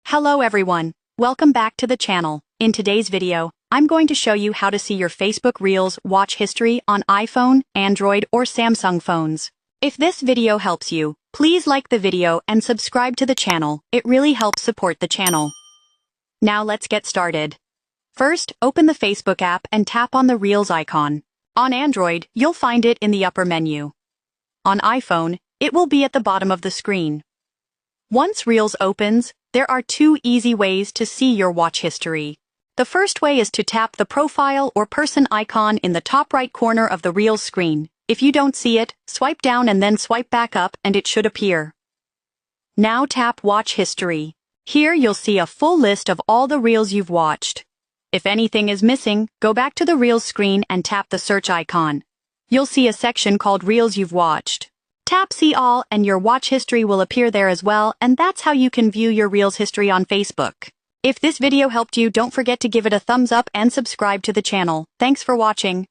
Hello everyone, welcome back to the channel. In today's video, I'm going to show you how to see your Facebook Reels watch history on iPhone, Android, or Samsung phones. If this video helps you, please like the video and subscribe to the channel. It really helps support the channel. Now let's get started. First, open the Facebook app and tap on the Reels icon. On Android, you'll find it in the upper menu. On iPhone, it will be at the bottom of the screen. Once Reels opens, there are two easy ways to see your watch history. The first way is to tap the profile or person icon in the top right corner of the Reels screen. If you don't see it, swipe down and then swipe back up and it should appear. Now tap Watch History. Here you'll see a full list of all the Reels you've watched. If anything is missing, go back to the Reels screen and tap the search icon. You'll see a section called Reels You've Watched. Tap See All and your watch history will appear there as well, and that's how you can view your Reels history on Facebook. If this video helped you, don't forget to give it a thumbs up and subscribe to the channel. Thanks for watching.